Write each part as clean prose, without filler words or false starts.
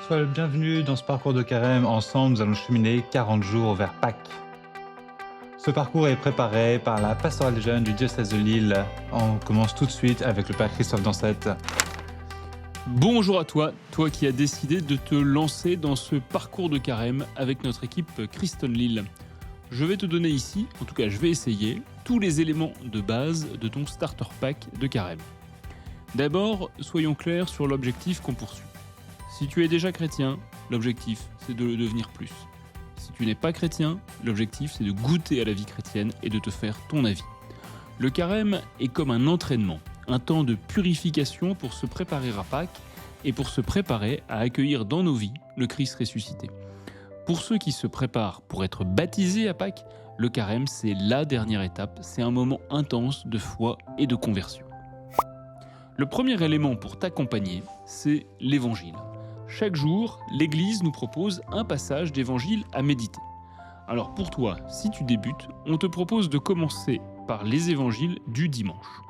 sois le bienvenu dans ce parcours de carême. Ensemble, nous allons cheminer 40 jours vers Pâques. Ce parcours est préparé par la pastorale des jeunes du diocèse de Lille. On commence tout de suite avec le Père Christophe Dansette. Bonjour à toi, toi qui as décidé de te lancer dans ce parcours de carême avec notre équipe Christon Lille. Je vais te donner ici, en tout cas je vais essayer, tous les éléments de base de ton starter pack de carême. D'abord, soyons clairs sur l'objectif qu'on poursuit. Si tu es déjà chrétien, l'objectif c'est de le devenir plus. Si tu n'es pas chrétien, l'objectif c'est de goûter à la vie chrétienne et de te faire ton avis. Le carême est comme un entraînement, un temps de purification pour se préparer à Pâques et pour se préparer à accueillir dans nos vies le Christ ressuscité. Pour ceux qui se préparent pour être baptisés à Pâques, le carême c'est la dernière étape, c'est un moment intense de foi et de conversion. Le premier élément pour t'accompagner, c'est l'évangile. Chaque jour, l'Église nous propose un passage d'évangile à méditer. Alors pour toi, si tu débutes, on te propose de commencer par les évangiles du dimanche.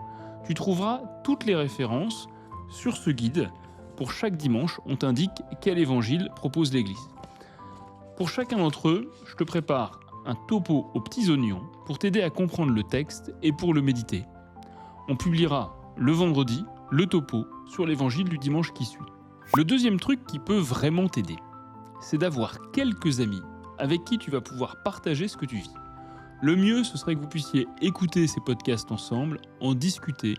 Tu trouveras toutes les références sur ce guide. Pour chaque dimanche, on t'indique quel évangile propose l'Église. Pour chacun d'entre eux, je te prépare un topo aux petits oignons pour t'aider à comprendre le texte et pour le méditer. On publiera le vendredi le topo sur l'évangile du dimanche qui suit. Le deuxième truc qui peut vraiment t'aider, c'est d'avoir quelques amis avec qui tu vas pouvoir partager ce que tu vis. Le mieux, ce serait que vous puissiez écouter ces podcasts ensemble, en discuter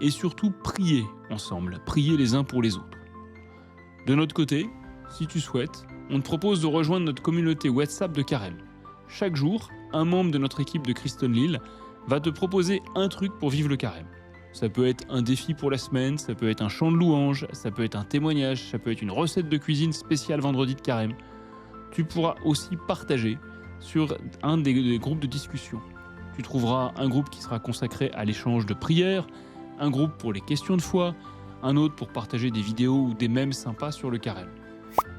et surtout prier ensemble, prier les uns pour les autres. De notre côté, si tu souhaites, on te propose de rejoindre notre communauté WhatsApp de carême. Chaque jour, un membre de notre équipe de Christon Lille va te proposer un truc pour vivre le carême. Ça peut être un défi pour la semaine, ça peut être un chant de louange, ça peut être un témoignage, ça peut être une recette de cuisine spéciale vendredi de carême. Tu pourras aussi partager sur un des groupes de discussion. Tu trouveras un groupe qui sera consacré à l'échange de prières, un groupe pour les questions de foi, un autre pour partager des vidéos ou des mèmes sympas sur le carême.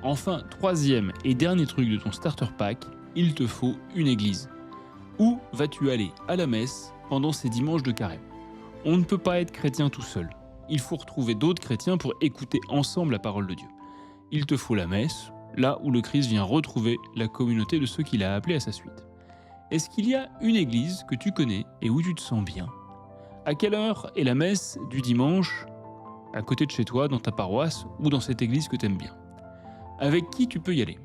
Enfin, troisième et dernier truc de ton starter pack, il te faut une église. Où vas-tu aller à la messe pendant ces dimanches de carême ? On ne peut pas être chrétien tout seul. Il faut retrouver d'autres chrétiens pour écouter ensemble la parole de Dieu. Il te faut la messe, là où le Christ vient retrouver la communauté de ceux qu'il a appelés à sa suite. Est-ce qu'il y a une église que tu connais et où tu te sens bien ? À quelle heure est la messe du dimanche à côté de chez toi, dans ta paroisse ou dans cette église que tu aimes bien ? Avec qui tu peux y aller ?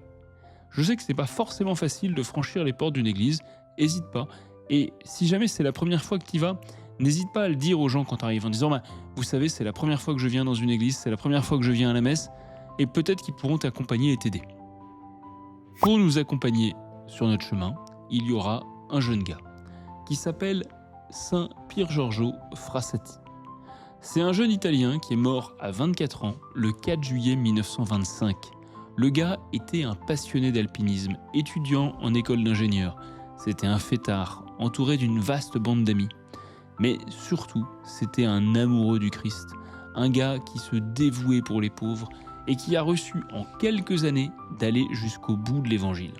Je sais que c'est pas forcément facile de franchir les portes d'une église, hésite pas. Et si jamais c'est la première fois que tu y vas, n'hésite pas à le dire aux gens quand tu arrives en disant vous savez, c'est la première fois que je viens dans une église, c'est la première fois que je viens à la messe, et peut-être qu'ils pourront t'accompagner et t'aider. Pour nous accompagner sur notre chemin, il y aura un jeune gars qui s'appelle Saint Pier Giorgio Frassati. C'est un jeune Italien qui est mort à 24 ans le 4 juillet 1925. Le gars était un passionné d'alpinisme, étudiant en école d'ingénieur. C'était un fêtard, entouré d'une vaste bande d'amis. Mais surtout, c'était un amoureux du Christ, un gars qui se dévouait pour les pauvres et qui a reçu en quelques années d'aller jusqu'au bout de l'évangile.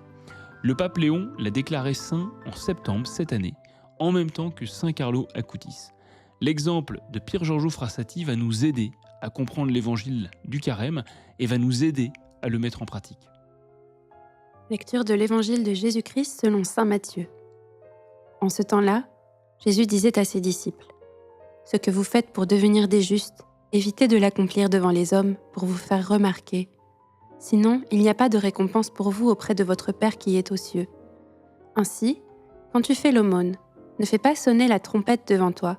Le pape Léon l'a déclaré saint en septembre cette année, en même temps que saint Carlo Acutis. L'exemple de Pier Giorgio Frassati va nous aider à comprendre l'évangile du carême et va nous aider à le mettre en pratique. Lecture de l'évangile de Jésus-Christ selon saint Matthieu. En ce temps-là, Jésus disait à ses disciples : « Ce que vous faites pour devenir des justes, évitez de l'accomplir devant les hommes pour vous faire remarquer. Sinon, il n'y a pas de récompense pour vous auprès de votre Père qui est aux cieux. Ainsi, quand tu fais l'aumône, ne fais pas sonner la trompette devant toi,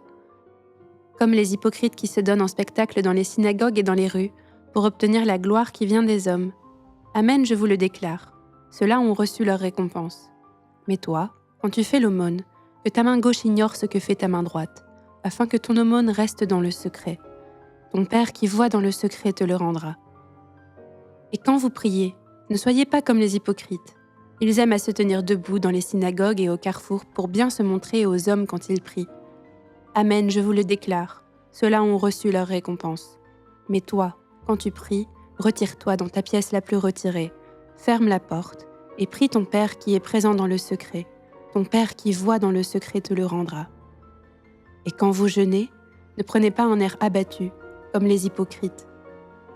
comme les hypocrites qui se donnent en spectacle dans les synagogues et dans les rues, pour obtenir la gloire qui vient des hommes. Amen, je vous le déclare, ceux-là ont reçu leur récompense. Mais toi, quand tu fais l'aumône, que ta main gauche ignore ce que fait ta main droite, afin que ton aumône reste dans le secret. Ton Père qui voit dans le secret te le rendra. Et quand vous priez, ne soyez pas comme les hypocrites. Ils aiment à se tenir debout dans les synagogues et au carrefour pour bien se montrer aux hommes quand ils prient. Amen, je vous le déclare, ceux-là ont reçu leur récompense. Mais toi, quand tu pries, retire-toi dans ta pièce la plus retirée, ferme la porte et prie ton Père qui est présent dans le secret. Ton Père qui voit dans le secret te le rendra. Et quand vous jeûnez, ne prenez pas un air abattu, comme les hypocrites.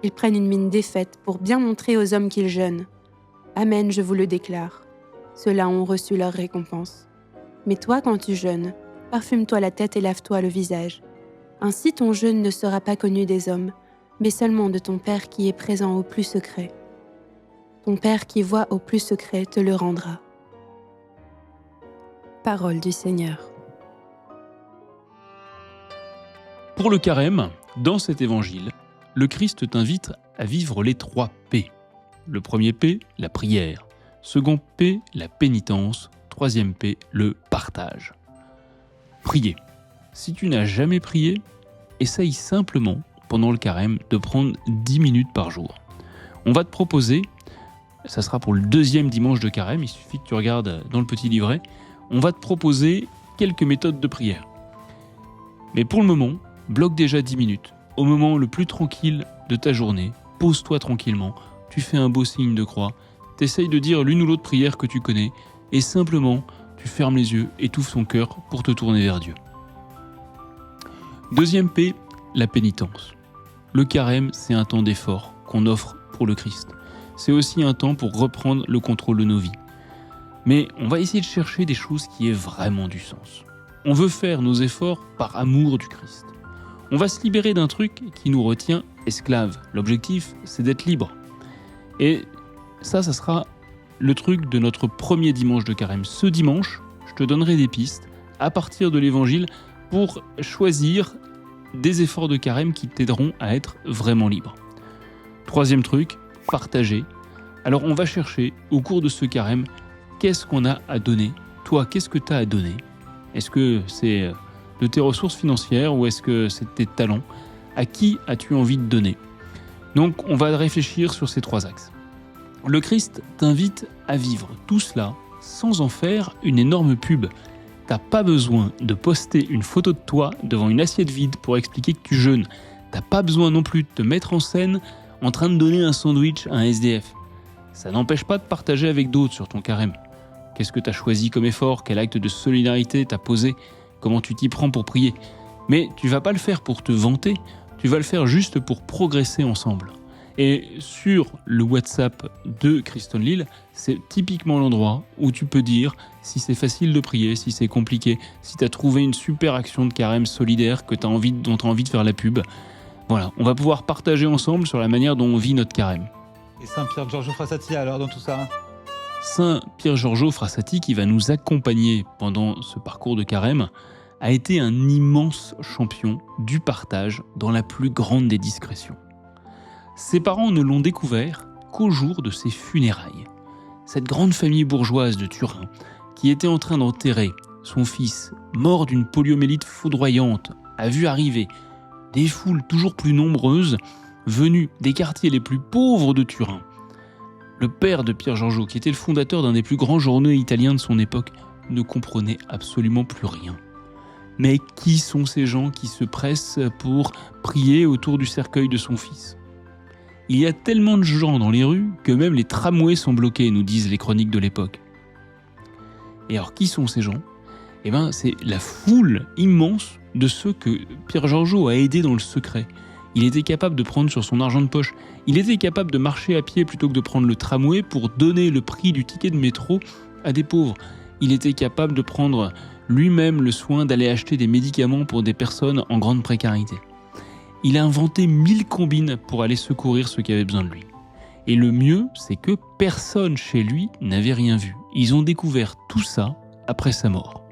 Ils prennent une mine défaite pour bien montrer aux hommes qu'ils jeûnent. Amen, je vous le déclare. Ceux-là ont reçu leur récompense. Mais toi, quand tu jeûnes, parfume-toi la tête et lave-toi le visage. Ainsi ton jeûne ne sera pas connu des hommes, mais seulement de ton Père qui est présent au plus secret. Ton Père qui voit au plus secret te le rendra. Parole du Seigneur. Pour le carême, dans cet évangile, le Christ t'invite à vivre les 3 P. Le premier P, la prière. Second P, la pénitence. Troisième P, le partage. Prier. Si tu n'as jamais prié, essaye simplement, pendant le carême, de prendre 10 minutes par jour. On va te proposer, ça sera pour le 2e dimanche de carême, il suffit que tu regardes dans le petit livret, on va te proposer quelques méthodes de prière. Mais pour le moment, bloque déjà 10 minutes. Au moment le plus tranquille de ta journée, pose-toi tranquillement, tu fais un beau signe de croix, t'essayes de dire l'une ou l'autre prière que tu connais, et simplement, tu fermes les yeux, étouffes ton cœur pour te tourner vers Dieu. Deuxième P, la pénitence. Le carême, c'est un temps d'effort qu'on offre pour le Christ. C'est aussi un temps pour reprendre le contrôle de nos vies. Mais on va essayer de chercher des choses qui aient vraiment du sens. On veut faire nos efforts par amour du Christ. On va se libérer d'un truc qui nous retient esclaves. L'objectif, c'est d'être libre. Et ça sera le truc de notre premier dimanche de carême. Ce dimanche, je te donnerai des pistes à partir de l'évangile pour choisir des efforts de carême qui t'aideront à être vraiment libre. Troisième truc, partager. Alors on va chercher au cours de ce carême, qu'est-ce qu'on a à donner ? Toi, qu'est-ce que tu as à donner ? Est-ce que c'est de tes ressources financières ou est-ce que c'est de tes talents ? À qui as-tu envie de donner ? Donc on va réfléchir sur ces 3 axes. Le Christ t'invite à vivre tout cela sans en faire une énorme pub. T'as pas besoin de poster une photo de toi devant une assiette vide pour expliquer que tu jeûnes. T'as pas besoin non plus de te mettre en scène en train de donner un sandwich à un SDF. Ça n'empêche pas de partager avec d'autres sur ton carême. Qu'est-ce que t'as choisi comme effort ? Quel acte de solidarité t'as posé ? Comment tu t'y prends pour prier ? Mais tu vas pas le faire pour te vanter, tu vas le faire juste pour progresser ensemble. Et sur le WhatsApp de Christ Lille, c'est typiquement l'endroit où tu peux dire si c'est facile de prier, si c'est compliqué, si tu as trouvé une super action de carême solidaire dont tu as envie de faire la pub. Voilà, on va pouvoir partager ensemble sur la manière dont on vit notre carême. Et Saint Pierre Giorgio Frassati alors dans tout ça ? Saint Pierre Giorgio Frassati, qui va nous accompagner pendant ce parcours de carême, a été un immense champion du partage dans la plus grande des discrétions. Ses parents ne l'ont découvert qu'au jour de ses funérailles. Cette grande famille bourgeoise de Turin, qui était en train d'enterrer son fils, mort d'une poliomyélite foudroyante, a vu arriver des foules toujours plus nombreuses venues des quartiers les plus pauvres de Turin. Le père de Pierre Giorgio, qui était le fondateur d'un des plus grands journaux italiens de son époque, ne comprenait absolument plus rien. Mais qui sont ces gens qui se pressent pour prier autour du cercueil de son fils ? Il y a tellement de gens dans les rues que même les tramways sont bloqués, nous disent les chroniques de l'époque. Et alors, qui sont ces gens ? Eh bien, c'est la foule immense de ceux que Pierre Giorgio a aidés dans le secret. Il était capable de prendre sur son argent de poche. Il était capable de marcher à pied plutôt que de prendre le tramway pour donner le prix du ticket de métro à des pauvres. Il était capable de prendre lui-même le soin d'aller acheter des médicaments pour des personnes en grande précarité. Il a inventé 1000 combines pour aller secourir ceux qui avaient besoin de lui. Et le mieux, c'est que personne chez lui n'avait rien vu. Ils ont découvert tout ça après sa mort.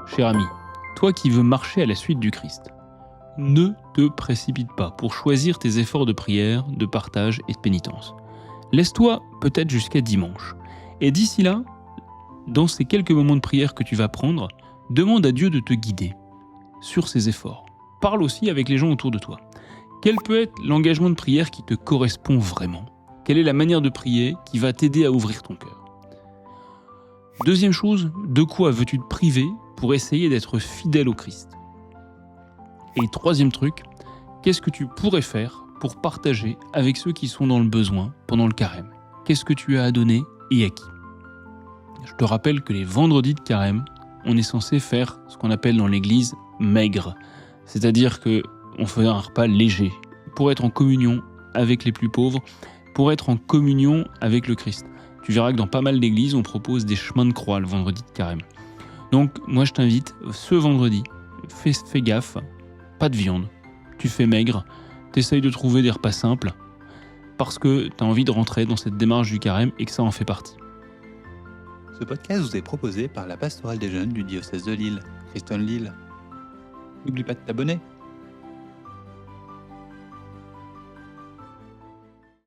Cher ami, toi qui veux marcher à la suite du Christ, ne te précipite pas pour choisir tes efforts de prière, de partage et de pénitence. Laisse-toi peut-être jusqu'à dimanche. Et d'ici là, dans ces quelques moments de prière que tu vas prendre, demande à Dieu de te guider sur ces efforts. Parle aussi avec les gens autour de toi. Quel peut être l'engagement de prière qui te correspond vraiment ? Quelle est la manière de prier qui va t'aider à ouvrir ton cœur ? Deuxième chose, de quoi veux-tu te priver pour essayer d'être fidèle au Christ ? Et troisième truc, qu'est-ce que tu pourrais faire pour partager avec ceux qui sont dans le besoin pendant le carême ? Qu'est-ce que tu as à donner et à qui ? Je te rappelle que les vendredis de carême, on est censé faire ce qu'on appelle dans l'église maigre. C'est-à-dire qu'on fait un repas léger, pour être en communion avec les plus pauvres, pour être en communion avec le Christ. Tu verras que dans pas mal d'églises, on propose des chemins de croix le vendredi de carême. Donc, moi, je t'invite, ce vendredi, fais gaffe, pas de viande. Tu fais maigre, t'essayes de trouver des repas simples, parce que tu as envie de rentrer dans cette démarche du carême et que ça en fait partie. Ce podcast vous est proposé par la pastorale des jeunes du diocèse de Lille, Christone Lille. N'oublie pas de t'abonner.